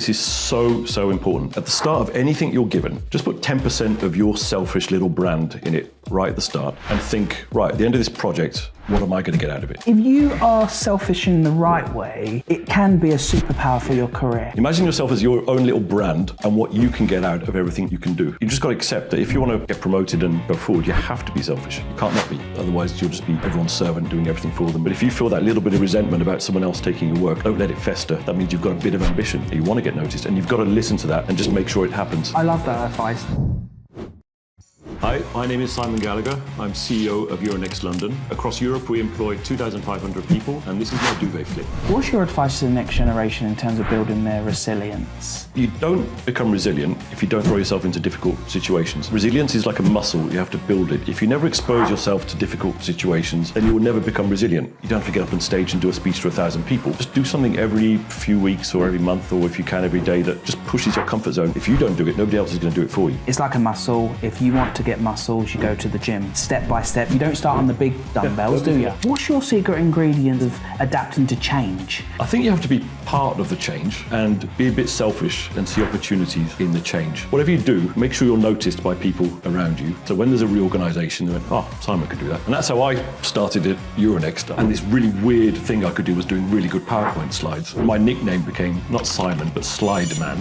This is so important. At the start of anything you're given, just put 10% of your selfish little brand in it right at the start and think, right, at the end of this project, what am I going to get out of it? If you are selfish in the right way, it can be a superpower for your career. Imagine yourself as your own little brand and what you can get out of everything you can do. You just got to accept that if you want to get promoted and go forward, you have to be selfish. You can't not be. Otherwise, you'll just be everyone's servant doing everything for them. But if you feel that little bit of resentment about someone else taking your work, don't let it fester. That means you've got a bit of ambition. You want to get noticed and you've got to listen to that and just make sure it happens. I love that advice. Hi, my name is Simon Gallagher. I'm CEO of Euronext London. Across Europe, we employ 2,500 people, and this is my Duvet flip. What's your advice to the next generation in terms of building their resilience? You don't become resilient if you don't throw yourself into difficult situations. Resilience is like a muscle, you have to build it. If you never expose yourself to difficult situations, then you will never become resilient. You don't have to get up on stage and do a speech to 1,000 people. Just do something every few weeks or every month, or if you can every day, that just pushes your comfort zone. If you don't do it, nobody else is going to do it for you. It's like a muscle. If you want to get muscles, you go to the gym step by step. You don't start on the big dumbbells, do you? What's your secret ingredient of adapting to change? I think you have to be part of the change and be a bit selfish and see opportunities in the change. Whatever you do, make sure you're noticed by people around you. So when there's a reorganisation, they went, oh, Simon could do that. And that's how I started at Euronext. And this really weird thing I could do was doing really good PowerPoint slides. My nickname became not Simon, but Slide Man.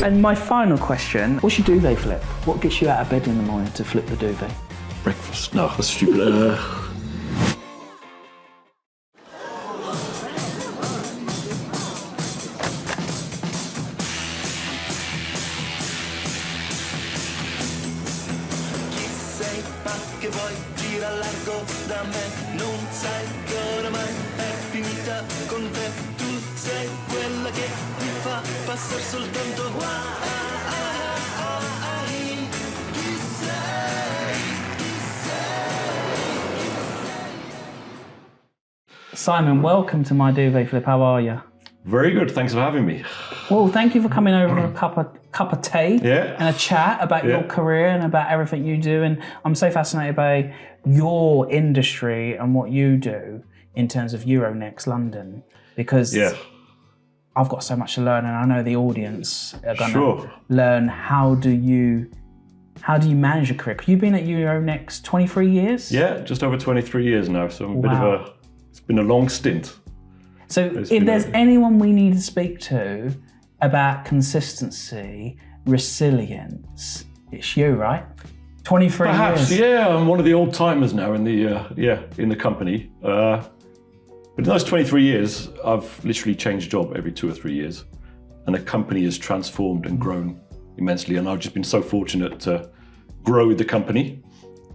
And my final question, what's your duvet flip? What gets you out of bed in the morning to flip the duvet? Breakfast? No, that's stupid. Che poi gira largo da me, non sai che oramai è finita con te. Tu sei quella che mi fa passare soltanto chi sei, Simon, welcome to my duvet flip. How are you? Very good, thanks for having me. Well, thank you for coming over for a cup of tea and a chat about your career and about everything you do. And I'm so fascinated by your industry and what you do in terms of Euronext London, because I've got so much to learn, and I know the audience are going to learn how do you manage your career. You've been at Euronext 23 years? Yeah, just over 23 years now. So I'm a bit of it's been a long stint. So if there's anyone we need to speak to about consistency, resilience, it's you, right? 23 Perhaps, years. yeah. I'm one of the old timers now in the company. But in those 23 years, I've literally changed job every 2 or 3 years, and the company has transformed and grown immensely. And I've just been so fortunate to grow with the company,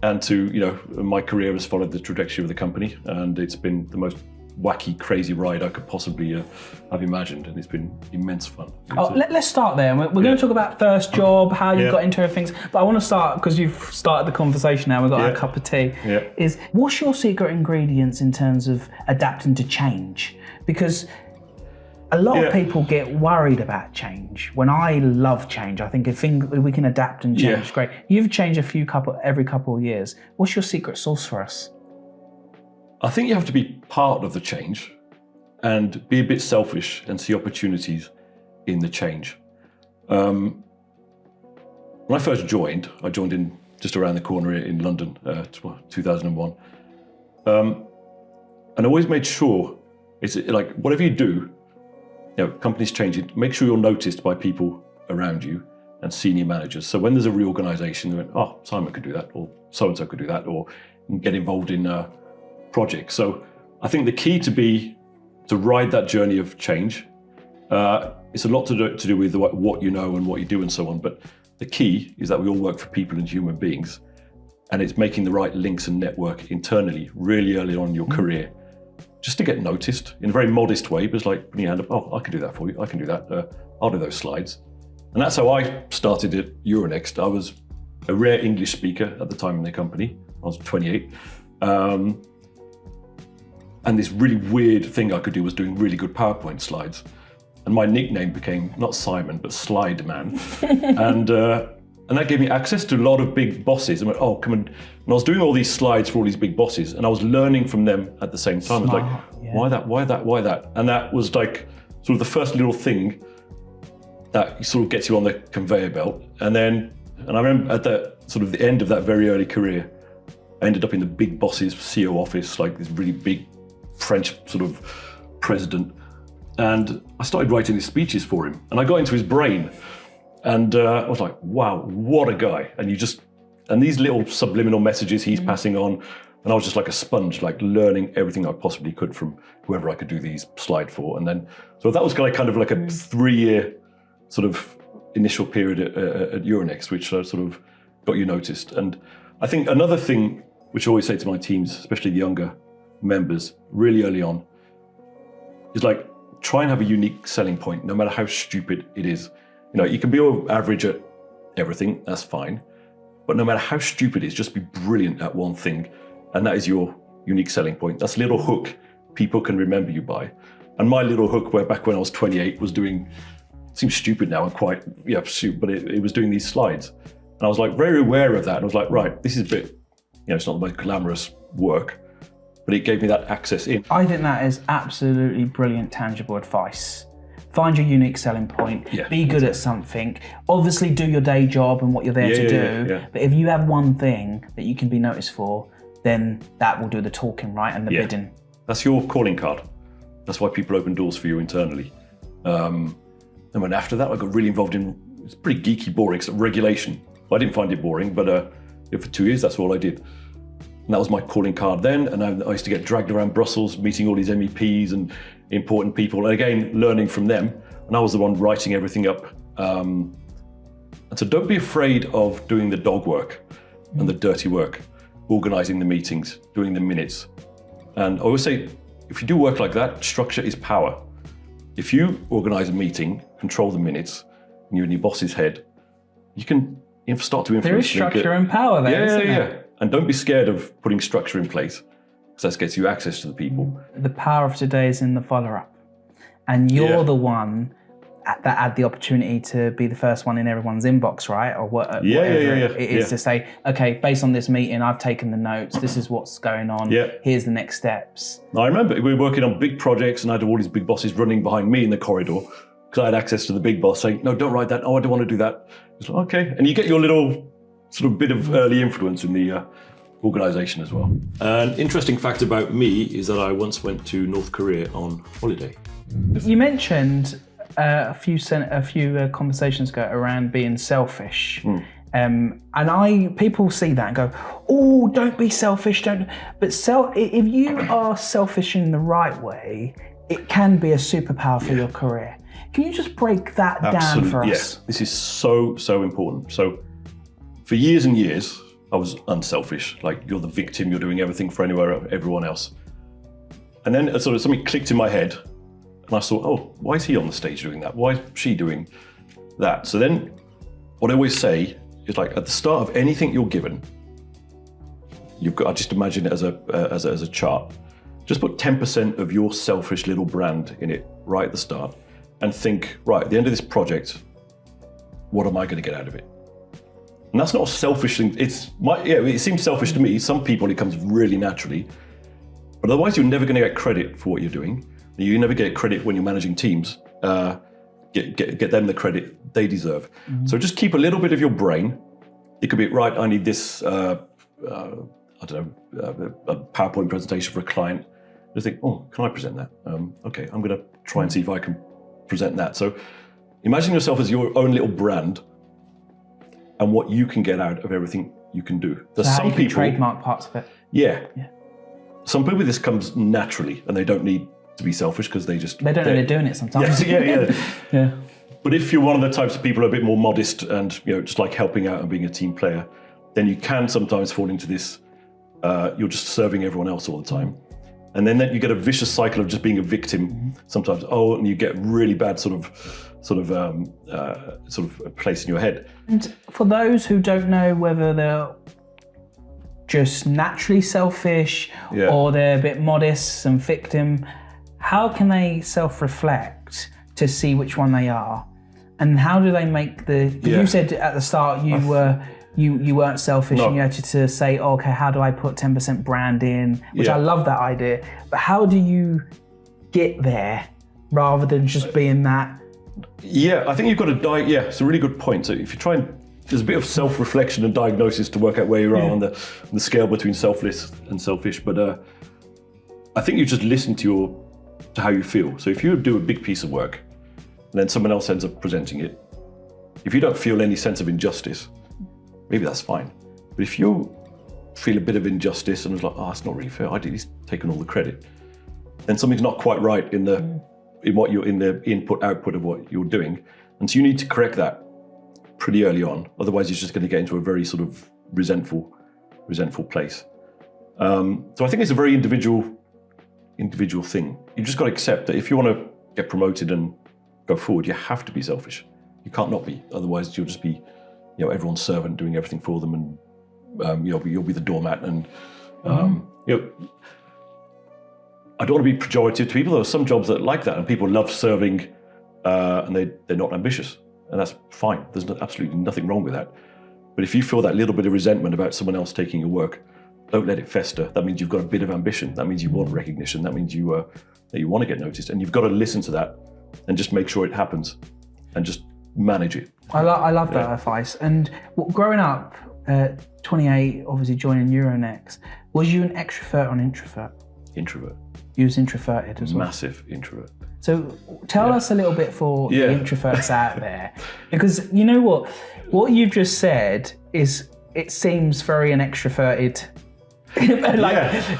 and to my career has followed the trajectory of the company, and it's been the most wacky, crazy ride I could possibly have imagined, and it's been immense fun. Let's start there. We're going to talk about first job, how you got into things, but I want to start, because you've started the conversation now, we've got a cup of tea, is what's your secret ingredients in terms of adapting to change? Because a lot of people get worried about change. When I love change, I think if we can adapt and change, great. You've changed every couple of years. What's your secret sauce for us? I think you have to be part of the change and be a bit selfish and see opportunities in the change. When I first joined, I joined in just around the corner in London, 2001. And I always made sure, it's like whatever you do, companies changing, make sure you're noticed by people around you and senior managers. So when there's a reorganization, they went, oh, Simon could do that, or so-and-so could do that, or get involved in project. So I think the key to ride that journey of change. It's a lot to do with what you know and what you do and so on. But the key is that we all work for people and human beings, and it's making the right links and network internally really early on in your career, just to get noticed in a very modest way. But it's like putting your hand up. Oh, I can do that for you. I can do that. I'll do those slides. And that's how I started at Euronext. I was a rare English speaker at the time in the company. I was 28. And this really weird thing I could do was doing really good PowerPoint slides. And my nickname became not Simon, but Slide Man. And that gave me access to a lot of big bosses. I went, oh, come on. And I was doing all these slides for all these big bosses, and I was learning from them at the same time. I was like, why that, why that, why that? And that was like sort of the first little thing that sort of gets you on the conveyor belt. And I remember at the sort of the end of that very early career, I ended up in the big boss's CEO office, like this really big French sort of president. And I started writing these speeches for him, and I got into his brain, and I was like, wow, what a guy. And these little subliminal messages he's passing on, and I was just like a sponge, like learning everything I possibly could from whoever I could do these slides for. And then, so that was kind of like a 3-year sort of initial period at Euronext, which sort of got you noticed. And I think another thing, which I always say to my teams, especially the younger members, really early on, is like, try and have a unique selling point, no matter how stupid it is. You know, you can be average at everything, that's fine. But no matter how stupid it is, just be brilliant at one thing. And that is your unique selling point. That's a little hook people can remember you by. And my little hook, where back when I was 28, was doing, seems stupid now and quite, but it was doing these slides. And I was like very aware of that. And I was like, right, this is a bit, it's not the most glamorous work, but it gave me that access in. I think that is absolutely brilliant, tangible advice. Find your unique selling point, be good at something. Obviously do your day job and what you're there to do, but if you have one thing that you can be noticed for, then that will do the talking, right, and the bidding. That's your calling card. That's why people open doors for you internally. And then after that, I got really involved in, it's pretty geeky, boring stuff, regulation. I didn't find it boring, but for 2 years, that's all I did. And that was my calling card then. And I used to get dragged around Brussels, meeting all these MEPs and important people. And again, learning from them. And I was the one writing everything up. And so don't be afraid of doing the dog work and the dirty work, organizing the meetings, doing the minutes. And I always say, if you do work like that, structure is power. If you organize a meeting, control the minutes, and you're in your boss's head, you can start to influence. There is structure and power there, isn't there? And don't be scared of putting structure in place, because that gets you access to the people. The power of today is in the follow-up. And you're the one that had the opportunity to be the first one in everyone's inbox, right? Or whatever it is to say, okay, based on this meeting, I've taken the notes, this is what's going on, here's the next steps. I remember we were working on big projects and I had all these big bosses running behind me in the corridor, because I had access to the big boss saying, no, don't write that, oh, I don't want to do that. It's like, okay, and you get your little sort of bit of early influence in the organisation as well. An interesting fact about me is that I once went to North Korea on holiday. You mentioned a few conversations ago around being selfish. And people see that and go, oh, don't be selfish, don't. But if you are selfish in the right way, it can be a superpower for your career. Can you just break that down for us? Yes, this is so important. So for years and years, I was unselfish. Like, you're the victim, you're doing everything for everyone else. And then sort of something clicked in my head, and I thought, oh, why is he on the stage doing that? Why is she doing that? So then what I always say is, like, at the start of anything you're given, I just imagine it as a chart. Just put 10% of your selfish little brand in it right at the start, and think, right, at the end of this project, what am I going to get out of it? And that's not a selfish thing. It seems selfish to me. Some people, it comes really naturally, but otherwise you're never going to get credit for what you're doing. You never get credit when you're managing teams. Get them the credit they deserve. So just keep a little bit of your brain. It could be, right, I need this, a PowerPoint presentation for a client. Just think, oh, can I present that? Okay, I'm going to try and see if I can present that. So imagine yourself as your own little brand and what you can get out of everything you can do. There's some people trademark parts of it. Yeah. Some people, this comes naturally and they don't need to be selfish because they don't know they're doing it sometimes. Yeah. But if you're one of the types of people who are a bit more modest and just like helping out and being a team player, then you can sometimes fall into this. You're just serving everyone else all the time, and then you get a vicious cycle of just being a victim. Sometimes, and you get really bad sort of place in your head. And for those who don't know whether they're just naturally selfish or they're a bit modest and victim, how can they self-reflect to see which one they are? And how do they make you said at the start you weren't selfish and you had to say, okay, how do I put 10% brand in? Which I love that idea. But how do you get there rather than just being that Yeah, I think you've got to yeah, it's a really good point. So if you try and, there's a bit of self-reflection and diagnosis to work out where you are on the scale between selfless and selfish. But I think you just listen to how you feel. So if you do a big piece of work and then someone else ends up presenting it, if you don't feel any sense of injustice, maybe that's fine. But if you feel a bit of injustice and it's like, oh, it's not really fair, he's taken all the credit, then something's not quite right in the input output of what you're doing. And so you need to correct that pretty early on. Otherwise, you're just going to get into a very sort of resentful place. So I think it's a very individual thing. You just got to accept that if you want to get promoted and go forward, you have to be selfish. You can't not be. Otherwise, you'll just be, everyone's servant doing everything for them, and you'll be the doormat. And I don't want to be pejorative to people. There are some jobs that are like that, and people love serving, and they're not ambitious, and that's fine. There's absolutely nothing wrong with that. But if you feel that little bit of resentment about someone else taking your work, don't let it fester. That means you've got a bit of ambition. That means you want recognition. That means that you want to get noticed, and you've got to listen to that and just make sure it happens, and just manage it. I love that advice. And growing up, 28, obviously joining Euronext, was you an extrovert or an introvert? Introvert. You was introverted as well? Massive introvert. So tell us a little bit for the introverts out there, because you know what you've just said is, it seems very an extroverted,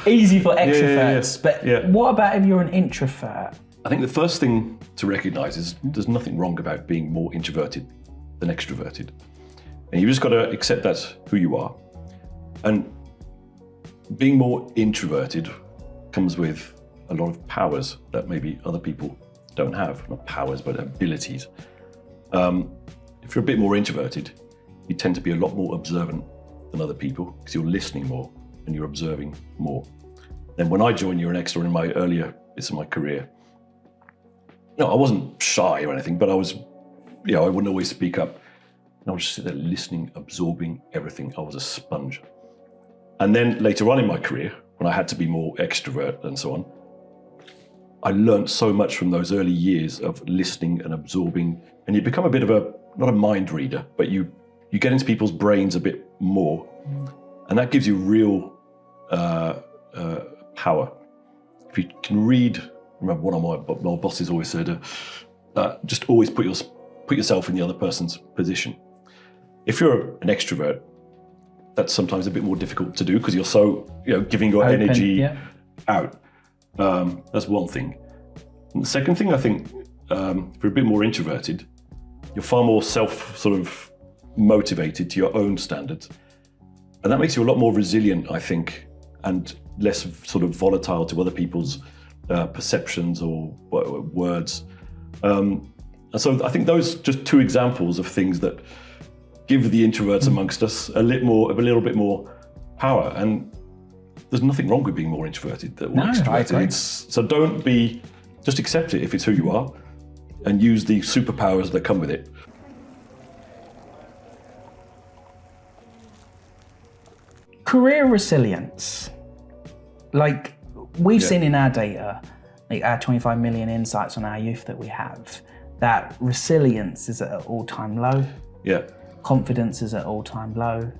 easy for extroverts. But what about if you're an introvert? I think the first thing to recognize is there's nothing wrong about being more introverted than extroverted. And you've just got to accept that's who you are. And being more introverted comes with a lot of powers that maybe other people don't have. Not powers, but abilities. If you're a bit more introverted, you tend to be a lot more observant than other people because you're listening more and you're observing more. Then when I joined Euronext, or in my earlier bits of my career, I wasn't shy or anything, but I was, I wouldn't always speak up. And I would just sit there listening, absorbing everything. I was a sponge. And then later on in my career, when I had to be more extrovert and so on, I learned so much from those early years of listening and absorbing. And you become a bit of not a mind reader, but you get into people's brains a bit more. And that gives you real power. If you can read, remember one of my bosses always said, just always put yourself in the other person's position. If you're an extrovert, that's sometimes a bit more difficult to do because you're so, giving your energy out. That's one thing. And the second thing, I think, if you're a bit more introverted, you're far more motivated to your own standards. And that makes you a lot more resilient, I think, and less volatile to other people's perceptions or words. And so I think those just two examples of things that give the introverts amongst us a little bit more power. And there's nothing wrong with being more introverted than more extroverted. So just accept it if it's who you are, and use the superpowers that come with it. Career resilience. We've seen in our data, our 25 million insights on our youth that we have, that resilience is at an all-time low. Yeah. Confidence is at all-time low.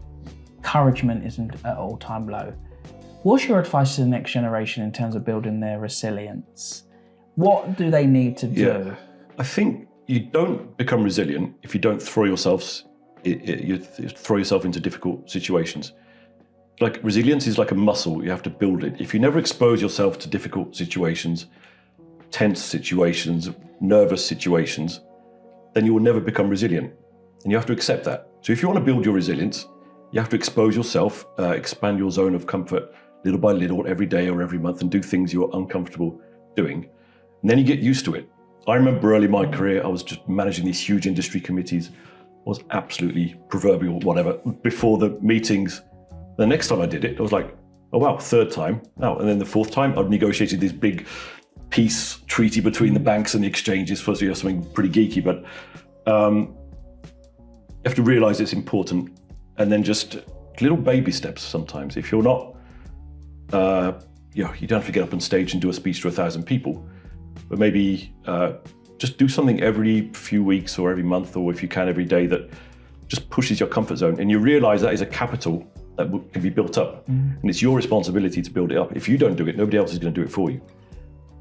Encouragement is at all-time low. What's your advice to the next generation in terms of building their resilience? What do they need to do? Yeah. I think you don't become resilient if you don't throw yourself into difficult situations. Resilience is like a muscle, you have to build it. If you never expose yourself to difficult situations, tense situations, nervous situations, then you will never become resilient. And you have to accept that. So if you want to build your resilience, you have to expose yourself, expand your zone of comfort little by little, every day or every month, and do things you're uncomfortable doing. And then you get used to it. I remember early in my career, I was just managing these huge industry committees. I was absolutely proverbial, whatever. Before the meetings, the next time I did it, I was like, oh wow, third time. Oh, and then the fourth time, I'd negotiated this big peace treaty between the banks and the exchanges for something pretty geeky, but you have to realize it's important, and then just little baby steps sometimes. If you're not, you don't have to get up on stage and do a speech to 1,000 people, but maybe just do something every few weeks or every month, or if you can every day, that just pushes your comfort zone. And you realize that is a capital that can be built up. And it's your responsibility to build it up. If you don't do it, nobody else is going to do it for you.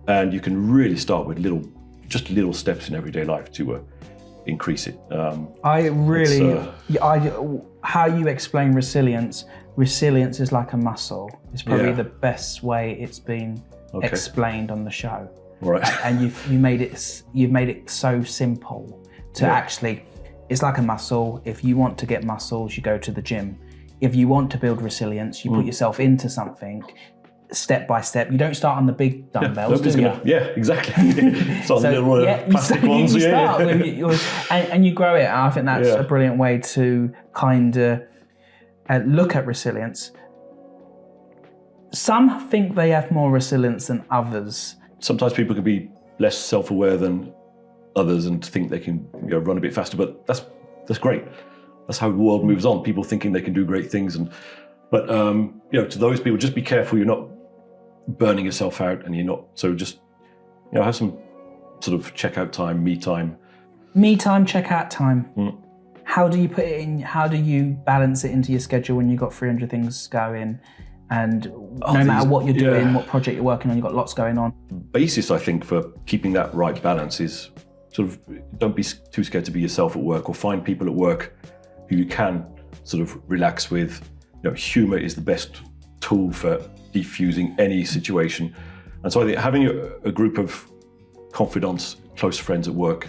And you can really start with little steps in everyday life to increase it. How you explain resilience is like a muscle. It's probably the best way it's been explained on the show. Right. And you've made it so simple to actually, it's like a muscle. If you want to get muscles, you go to the gym. If you want to build resilience, you put yourself into something step by step. You don't start on the big dumbbells, do you? Yeah, exactly. Start on the little plastic ones. You start with and you grow it. And I think that's a brilliant way to kind of look at resilience. Some think they have more resilience than others. Sometimes people can be less self-aware than others and think they can run a bit faster, but that's great. That's how the world moves on. People thinking they can do great things, but to those people, just be careful. You're not burning yourself out, and you're not. So just have some sort of checkout time, me time, checkout time. How do you put it in? How do you balance it into your schedule when you've got 300 things going? And no matter what you're doing, what project you're working on, you've got lots going on. Basis, I think, for keeping that right balance is sort of don't be too scared to be yourself at work, or find people at work who you can sort of relax with. Humor is the best tool for diffusing any situation. And so I think having a group of confidants, close friends at work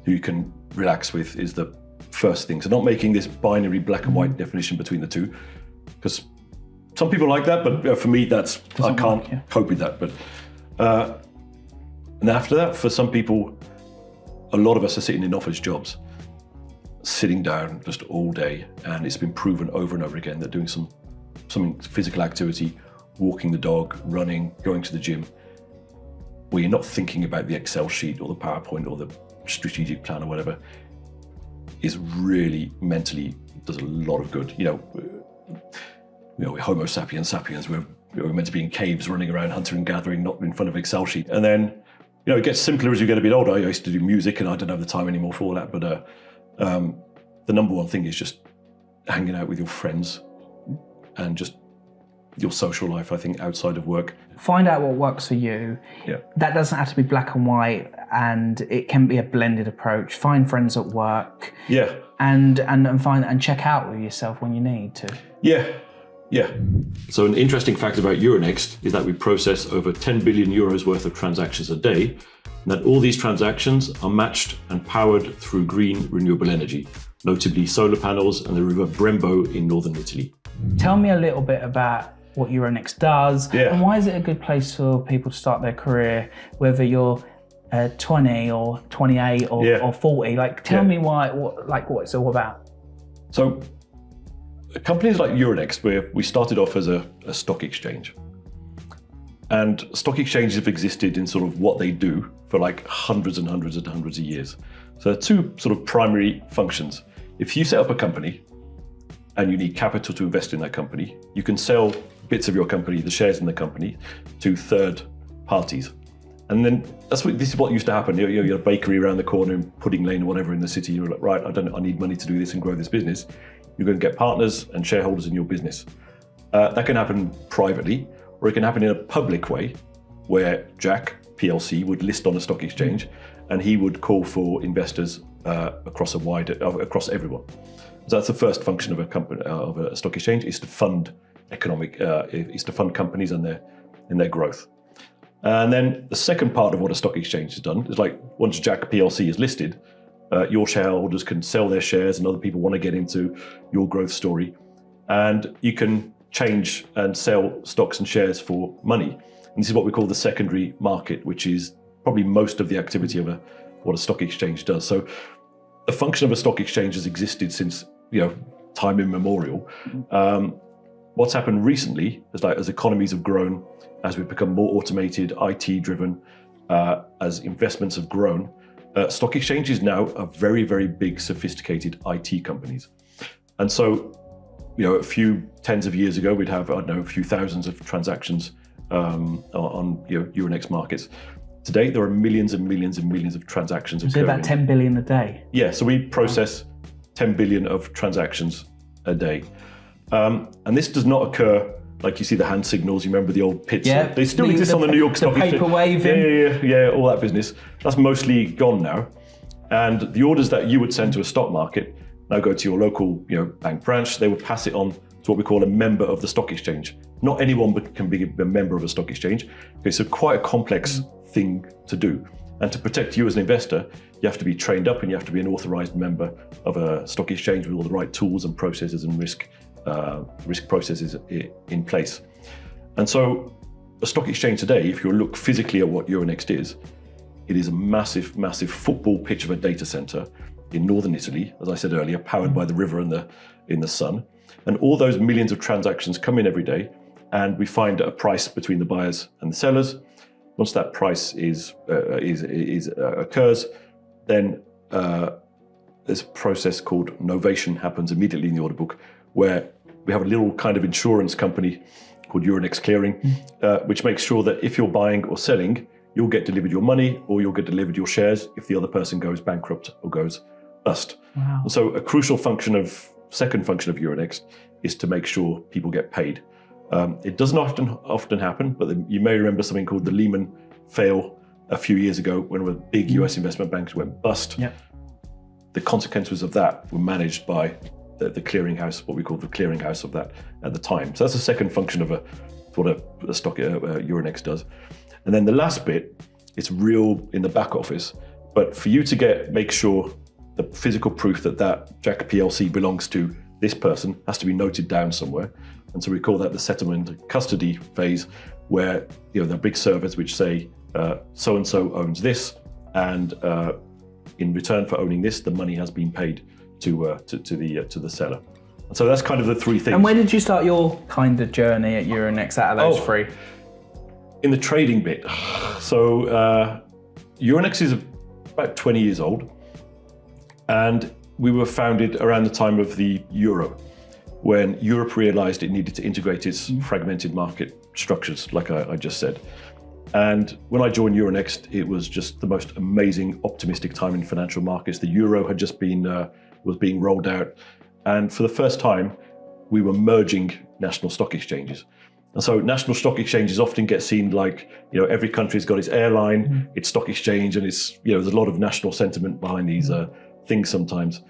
who you can relax with is the first thing. So not making this binary black and white definition between the two, because some people like that, but for me, I can't cope with that. But and after that, for some people, a lot of us are sitting in office jobs, sitting down just all day, and it's been proven over and over again that doing some physical activity, walking the dog, running, going to the gym, where you're not thinking about the Excel sheet or the PowerPoint or the strategic plan or whatever, is really mentally does a lot of good. We're Homo sapiens, we're meant to be in caves running around hunting and gathering, not in front of an Excel sheet. And then, it gets simpler as you get a bit older. I used to do music and I don't have the time anymore for all that, but the number one thing is just hanging out with your friends and just your social life, I think, outside of work. Find out what works for you. Yeah. That doesn't have to be black and white, and it can be a blended approach. Find friends at work. Yeah. And check out with yourself when you need to. Yeah. So an interesting fact about Euronext is that we process over 10 billion euros worth of transactions a day, and that all these transactions are matched and powered through green renewable energy, notably solar panels and the river Brembo in northern Italy. Tell me a little bit about what Euronext does, and why is it a good place for people to start their career, whether you're 20 or 28 or 40. Tell me what it's all about. So companies like Euronext, where we started off as a stock exchange, and stock exchanges have existed in sort of what they do for hundreds and hundreds and hundreds of years. So there are two sort of primary functions. If you set up a company and you need capital to invest in that company, you can sell bits of your company, the shares in the company, to third parties. And then this is what used to happen. You're a bakery around the corner in Pudding Lane or whatever in the city. You're like, right, I need money to do this and grow this business. You're going to get partners and shareholders in your business. That can happen privately, or it can happen in a public way, where Jack PLC would list on a stock exchange, and he would call for investors across everyone. So that's the first function of a company, of a stock exchange, is to fund companies and their growth. And then the second part of what a stock exchange has done is once Jack PLC is listed, your shareholders can sell their shares, and other people want to get into your growth story, and you can change and sell stocks and shares for money. And this is what we call the secondary market, which is probably most of the activity of what a stock exchange does. So the function of a stock exchange has existed since time immemorial. What's happened recently is as economies have grown, as we've become more automated, IT driven, as investments have grown, stock exchanges now are very, very big, sophisticated IT companies. And so, a few tens of years ago, we'd have, a few thousands of transactions on Euronext markets. Today, there are millions and millions and millions of transactions So occurring. about 10 billion a day. Yeah, so we process 10 billion of transactions a day. And this does not occur like you see the hand signals. You remember the old pits? Yeah, They still exist on the New York Stock Exchange. The paper waving. Yeah, all that business. That's mostly gone now. And the orders that you would send to a stock market now go to your local bank branch. They would pass it on to what we call a member of the stock exchange. Not anyone can be a member of a stock exchange. It's quite a complex thing to do. And to protect you as an investor, you have to be trained up and you have to be an authorized member of a stock exchange with all the right tools and processes and risk processes in place. And so a stock exchange today, if you look physically at what Euronext is, it is a massive, massive football pitch of a data center in northern Italy, as I said earlier, powered by the river and in the sun. And all those millions of transactions come in every day, and we find a price between the buyers and the sellers. Once that price occurs, then there's a process called novation happens immediately in the order book, where we have a little kind of insurance company called Euronext Clearing, which makes sure that if you're buying or selling, you'll get delivered your money or you'll get delivered your shares if the other person goes bankrupt or goes bust. Wow. And so a crucial second function of Euronext is to make sure people get paid. It doesn't often happen, but you may remember something called the Lehman fail a few years ago when a big US investment banks went bust. Yep. The consequences of that were managed by the clearinghouse, what we call the clearinghouse of that at the time. So that's the second function of what a stock Euronext does. And then the last bit, it's real in the back office, but for you to make sure the physical proof that Jack PLC belongs to this person has to be noted down somewhere. And so we call that the settlement custody phase, where there are big servers which say so-and-so owns this, and in return for owning this, the money has been paid to the seller. And so that's kind of the three things. And when did you start your kind of journey at Euronext out of those three? In the trading bit. So Euronext is about 20 years old, and we were founded around the time of the euro, when Europe realized it needed to integrate its fragmented market structures, like I just said. And when I joined Euronext, it was just the most amazing, optimistic time in financial markets. The euro had just was being rolled out. And for the first time, we were merging national stock exchanges. And so national stock exchanges often get seen like, every country's got its airline, its stock exchange, and there's a lot of national sentiment behind these things sometimes.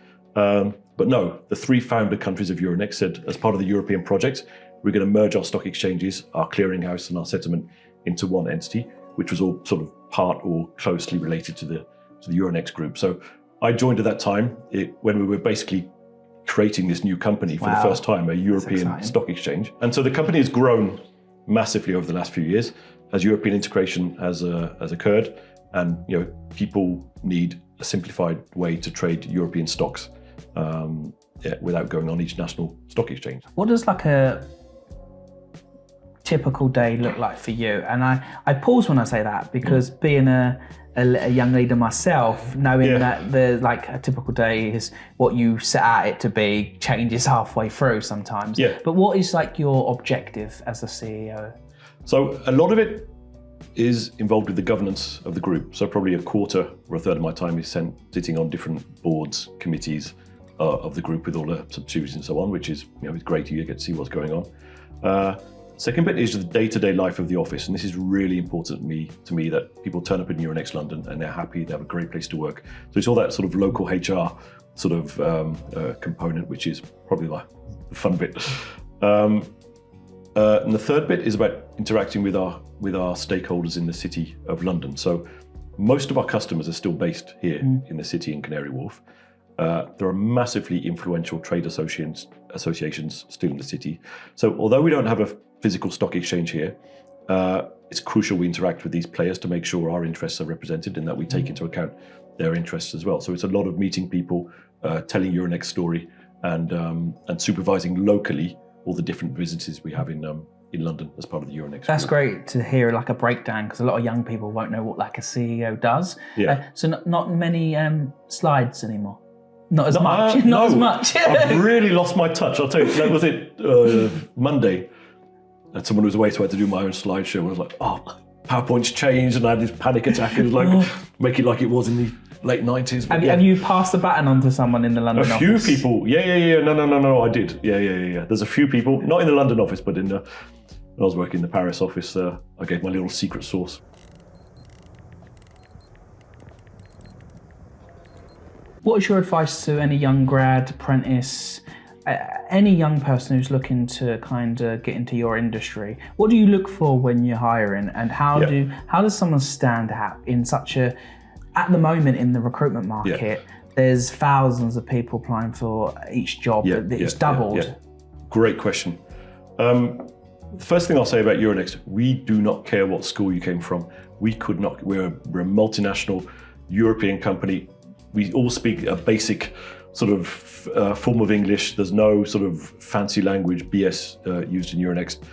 But no, the three founder countries of Euronext said, as part of the European project, we're going to merge our stock exchanges, our clearinghouse and our settlement into one entity, which was all sort of part or closely related to the Euronext group. So I joined at that time when we were basically creating this new company for the first time, a European stock exchange. And so the company has grown massively over the last few years as European integration has occurred, and people need a simplified way to trade European stocks without going on each national stock exchange. What does like a typical day look like for you? And I pause when I say that, because being a young leader myself, knowing that a typical day is what you set out it to be, changes halfway through sometimes. Yeah. But what is like your objective as the CEO? So a lot of it is involved with the governance of the group. So probably a quarter or a third of my time is sitting on different boards, committees of the group with all the subsidiaries and so on, which is it's great. You get to see what's going on. Second bit is the day-to-day life of the office, and this is really important to me that people turn up in Euronext London and they're happy, they have a great place to work. So it's all that sort of local HR sort of component, which is probably the fun bit. And the third bit is about interacting with our stakeholders in the City of London. So most of our customers are still based here in the city in Canary Wharf. There are massively influential trade associations still in the city. So although we don't have a physical stock exchange here, it's crucial we interact with these players to make sure our interests are represented and that we take into account their interests as well. So it's a lot of meeting people, telling Euronext's story, and supervising locally all the different businesses we have in London as part of the Euronext. That's great to hear, like a breakdown, because a lot of young people won't know what like a CEO does. Yeah. So not many slides anymore. Not as much. Not as much. I've really lost my touch. I'll tell you, that was it Monday. And someone was away, so I had to do my own slideshow. And I was like, PowerPoints changed, and I had this panic attack. It was like make it like it was in the late 90s. Have you passed the baton on to someone in the London office? A few people. Yeah. No, I did. Yeah. There's a few people, not in the London office, but when I was working in the Paris office, I gave my little secret sauce. What is your advice to any young grad, apprentice, any young person who's looking to kind of get into your industry? What do you look for when you're hiring, and how does someone stand out in such a, at the moment in the recruitment market, there's thousands of people applying for each job. It's doubled. Great question. The first thing I'll say about Euronext, we do not care what school you came from. We could not. We're a multinational European company. We all speak a basic sort of form of English. There's no sort of fancy language BS used in Euronext.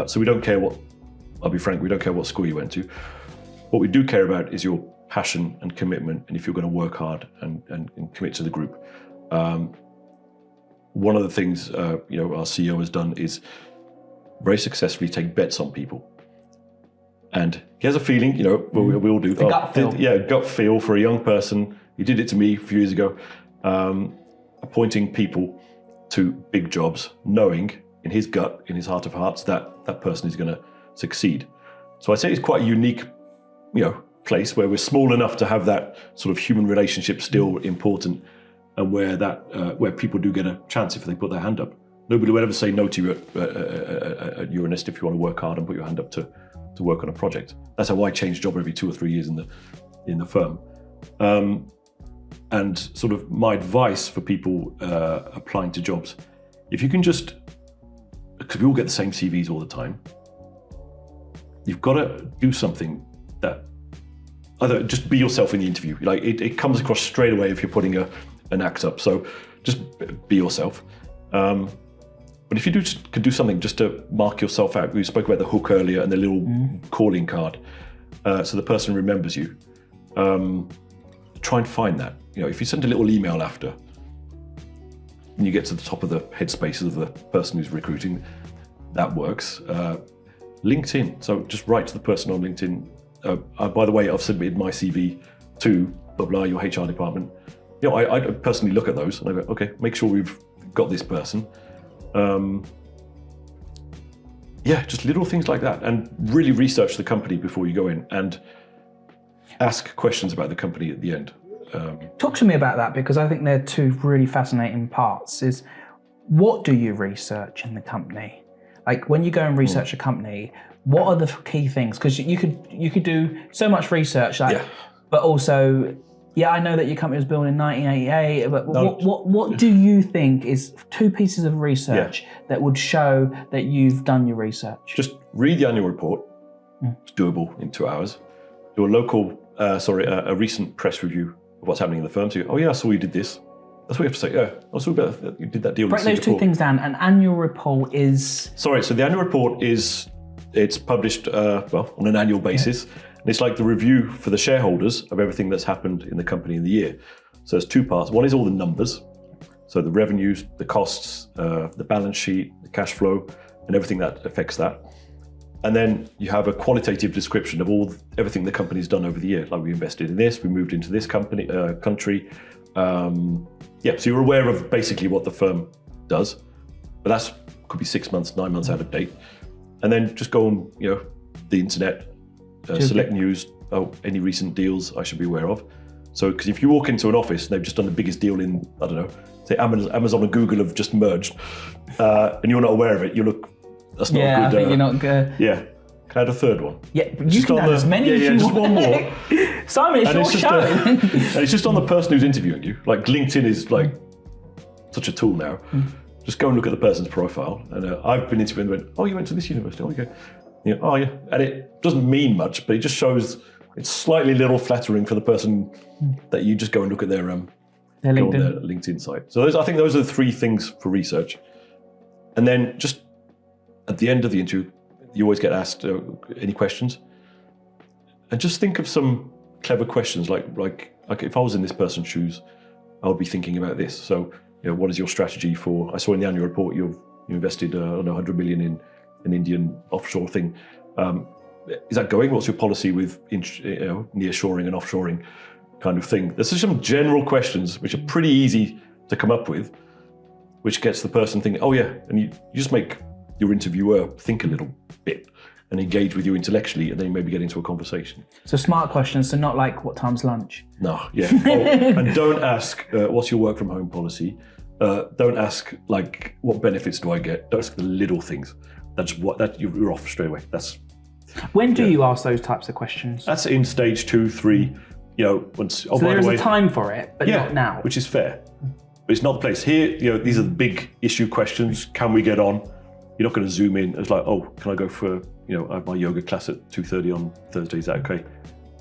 So we don't care what, I'll be frank, we don't care what school you went to. What we do care about is your passion and commitment, and if you're going to work hard and commit to the group. One of the things our CEO has done is very successfully take bets on people. And he has a feeling, we all do. Gut feel. Gut feel for a young person. He did it to me a few years ago, appointing people to big jobs, knowing in his gut, in his heart of hearts, that person is going to succeed. So I say it's quite a unique, place where we're small enough to have that sort of human relationship still important, and where people do get a chance if they put their hand up. Nobody would ever say no to you at Euronext if you want to work hard and put your hand up to work on a project. That's how I change job every 2 or 3 years in the firm. And sort of my advice for people applying to jobs, if you can just, because we all get the same CVs all the time, you've got to do something that, either just be yourself in the interview. Like it comes across straight away if you're putting an act up. So just be yourself. But if you could do something just to mark yourself out, we spoke about the hook earlier and the little calling card, so the person remembers you. Try and find that. If you send a little email after, and you get to the top of the headspaces of the person who's recruiting, that works. LinkedIn. So just write to the person on LinkedIn. By the way, I've submitted my CV to blah blah, your HR department. I personally look at those and I go, okay, make sure we've got this person. Just little things like that, and really research the company before you go in and ask questions about the company at the end. Talk to me about that, because I think they're two really fascinating parts. Is what do you research in the company? Like when you go and research a company, what are the key things? Because you could do so much research, but also, I know that your company was built in 1988, but what do you think is 2 pieces of research that would show that you've done your research? Just read the annual report. It's doable in 2 hours. Do a recent press review of what's happening in the firm. So I saw you did this. That's what you have to say. I saw you did that deal. Break those 2 things down. An annual report is... So the annual report it's published on an annual basis. And it's like the review for the shareholders of everything that's happened in the company in the year. So there's 2 parts. One is all the numbers. So the revenues, the costs, the balance sheet, the cash flow, and everything that affects that. And then you have a qualitative description of everything the company's done over the year. Like we invested in this, we moved into this country. So you're aware of basically what the firm does, but could be 6 months, 9 months out of date. And then just go on, the internet, select news, any recent deals I should be aware of. So, because if you walk into an office and they've just done the biggest deal in, I don't know, say Amazon and Google have just merged, and you're not aware of it, you look, that's not a good... I think you're not good. Yeah. Can I add a third one? Yeah, you can add as many as you just want. one more. Simon, it's your show. And it's just on the person who's interviewing you. Like LinkedIn is like such a tool now. Just go and look at the person's profile. And I've been interviewing and went, you went to this university, okay. And it doesn't mean much, but it just shows it's slightly little flattering for the person that you just go and look at their LinkedIn site. So I think those are the 3 things for research. And then just at the end of the interview, you always get asked any questions, and just think of some clever questions like if I was in this person's shoes, I would be thinking about this. So what is your strategy for? I saw in the annual report you invested 100 million in an Indian offshore thing. is that going? What's your policy with nearshoring and offshoring kind of thing? There's some general questions which are pretty easy to come up with, which gets the person thinking, oh yeah, and you just make your interviewer think a little bit and engage with you intellectually, and then you maybe get into a conversation. So smart questions, so not like, what time's lunch? No, yeah. And don't ask, what's your work from home policy? Don't ask, like, what benefits do I get? Don't ask the little things. You're off straight away. When do you ask those types of questions? That's in stage 2, 3, once. So there is a time for it, but not now. Which is fair. But it's not the place. Here, these are the big issue questions. Can we get on? You're not going to zoom in. It's like, oh, can I go for, I have my yoga class at 2:30 on Thursday. Is that okay?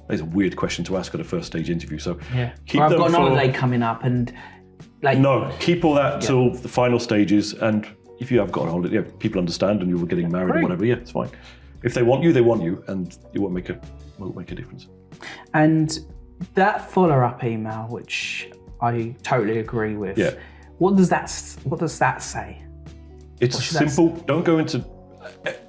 That's a weird question to ask at a first stage interview. So keep I've them got an holiday coming up and keep all that till the final stages. And if you have got a holiday, people understand and you're getting married or whatever, it's fine. If they want you, and it won't make a difference. And that follow-up email, which I totally agree with. Yeah. What does that say? It's simple. Don't go into.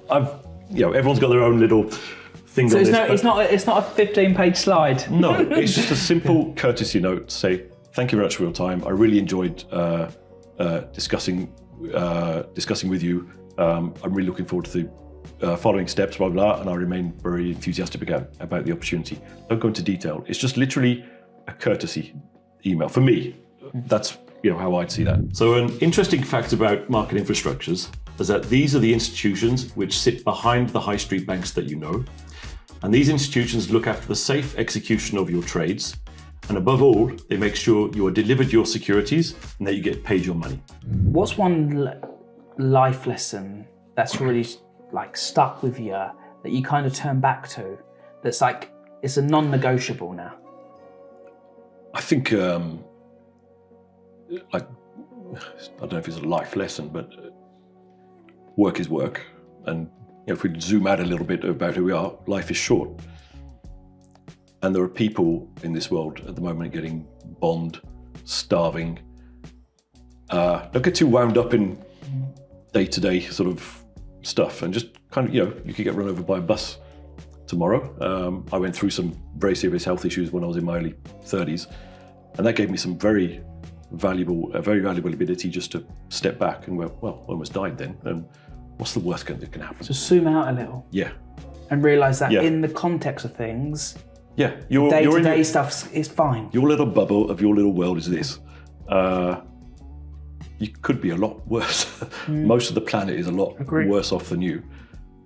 Everyone's got their own little thing. So it's not a 15-page slide. No, it's just a simple courtesy note to say thank you very much for your time. I really enjoyed discussing with you. I'm really looking forward to the following steps, blah blah, and I remain very enthusiastic about the opportunity. Don't go into detail. It's just literally a courtesy email for me. That's how I'd see that. So an interesting fact about market infrastructures is that these are the institutions which sit behind the high street banks that you know. And these institutions look after the safe execution of your trades. And above all, they make sure you are delivered your securities and that you get paid your money. What's one life lesson that's really stuck with you that you kind of turn back to? That's it's a non-negotiable now. I think, I don't know if it's a life lesson, but work is work. And if we zoom out a little bit about who we are, life is short. And there are people in this world at the moment getting bombed, starving. Don't get too wound up in day-to-day sort of stuff, and just kind of, you could get run over by a bus tomorrow. I went through some very serious health issues when I was in my early 30s, and that gave me some very valuable ability just to step back and go, well, I almost died then, and what's the worst that can happen? So zoom out a little. Yeah. And realise that in the context of things, your day-to-day stuff is fine. Your little bubble of your little world is this. You could be a lot worse. Most of the planet is a lot worse off than you.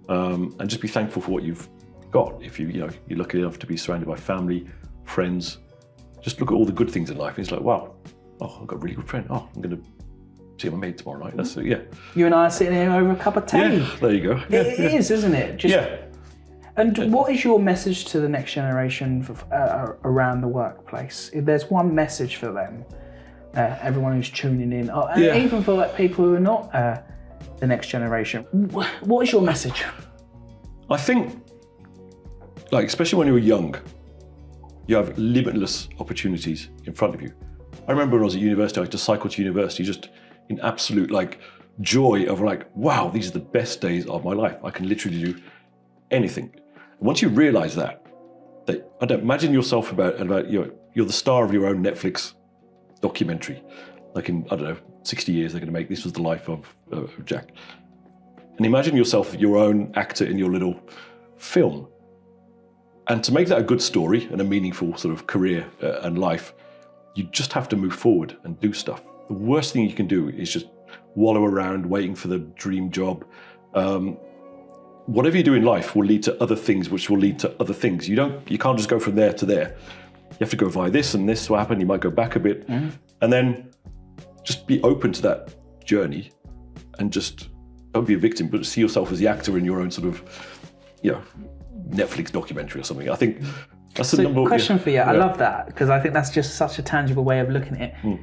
And just be thankful for what you've got. If you're lucky enough to be surrounded by family, friends, just look at all the good things in life. And it's like, wow, I've got a really good friend. I'm going to see my mate tomorrow night. That's You and I are sitting here over a cup of tea. Yeah, there you go. It is, isn't it? And what is your message to the next generation around the workplace? If there's one message for them, everyone who's tuning in, even for people who are not the next generation, what is your message? I think, especially when you're young, you have limitless opportunities in front of you. I remember when I was at university, I used to cycle to university just in absolute joy of wow, these are the best days of my life. I can literally do anything. And once you realise that I don't imagine yourself about you're the star of your own Netflix documentary. In 60 years they're going to make This Was the Life of Jack. And imagine yourself your own actor in your little film. And to make that a good story and a meaningful sort of career and life, you just have to move forward and do stuff. The worst thing you can do is just wallow around waiting for the dream job. Whatever you do in life will lead to other things, which will lead to other things. You can't just go from there to there. You have to go via this, and this will happen. You might go back a bit, and then just be open to that journey, and just don't be a victim, but see yourself as the actor in your own sort of, Netflix documentary or something. I think that's the number. Question for you. I love that, because I think that's just such a tangible way of looking at it.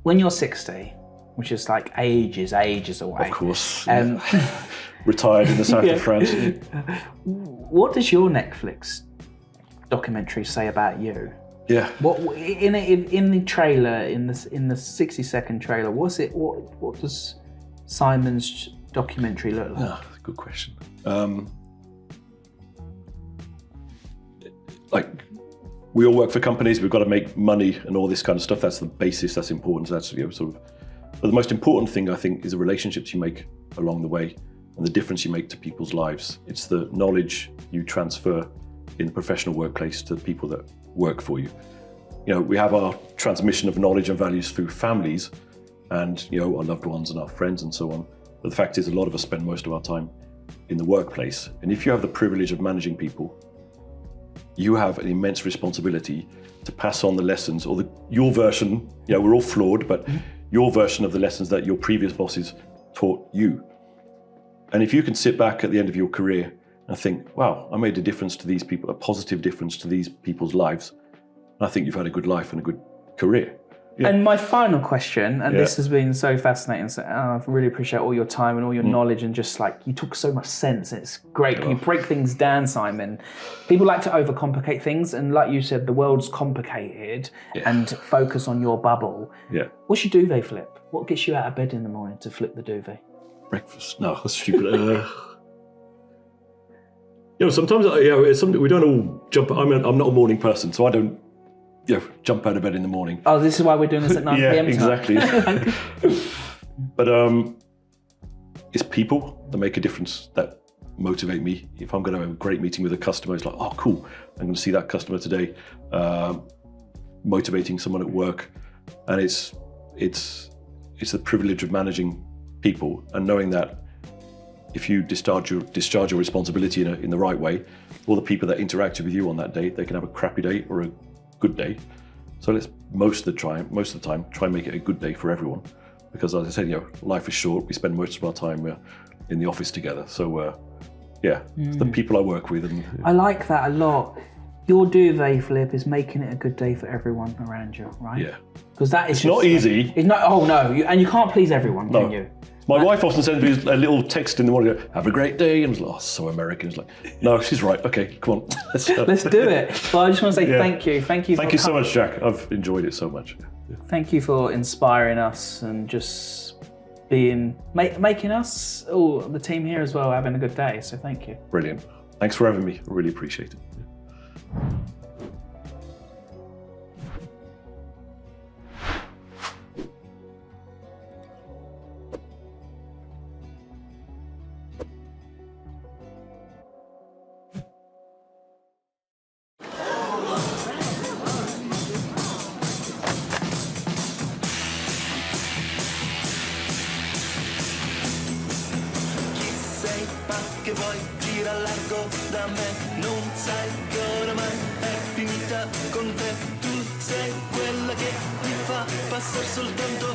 When you're 60, which is ages away. Of course. Retired in the south of France. What does your Netflix documentary say about you? Yeah. What in the trailer, in the 60-second trailer, what does Simon's documentary look like? That's a good question. like we all work for companies. We've got to make money and all this kind of stuff. That's the basis. That's important. So that's sort of. But the most important thing I think is the relationships you make along the way and the difference you make to people's lives. It's the knowledge you transfer in the professional workplace to the people that work for you. We have our transmission of knowledge and values through families and, our loved ones and our friends and so on. But the fact is a lot of us spend most of our time in the workplace. And if you have the privilege of managing people, you have an immense responsibility to pass on the lessons or your version, we're all flawed, but your version of the lessons that your previous bosses taught you. And if you can sit back at the end of your career and think, wow, I made a difference to these people, a positive difference to these people's lives, I think you've had a good life and a good career. Yeah. And my final question, and this has been so fascinating, so I really appreciate all your time and all your knowledge, and just like you talk so much sense. It's great. You break things down, Simon. People like to overcomplicate things, and like you said, the world's complicated, and focus on your bubble. Yeah. What's your duvet flip? What gets you out of bed in the morning to flip the duvet? Breakfast. No, that's stupid. Sometimes we don't all jump. I'm not a morning person, so I don't. Jump out of bed in the morning. Oh, this is why we're doing this at 9 p.m. exactly. But it's people that make a difference, that motivate me. If I'm going to have a great meeting with a customer, it's like, oh, cool, I'm going to see that customer today. Motivating someone at work, and it's the privilege of managing people and knowing that if you discharge your responsibility in the right way, all the people that interacted with you on that day, they can have a crappy day or a good day. So let's most of the time try and make it a good day for everyone, because as I said, life is short. We spend most of our time in the office together. So it's the people I work with. And I like that a lot. Your duvet flip is making it a good day for everyone around you, right? Yeah. Because that is it's not easy. It's not. Oh no, and you can't please everyone, can you? My wife often sends me a little text in the morning, have a great day. And I was like, oh, so American. It's like, no, she's right. Okay, come on. Let's do it. Well, I just want to say thank you. Thank you so much, Jack. I've enjoyed it so much. Yeah. Thank you for inspiring us and just making us, the team here as well, having a good day. So thank you. Brilliant. Thanks for having me. I really appreciate it. Che vuoi gira largo da me, non sai che oramai è finita con te. Tu sei quella che mi fa passare soltanto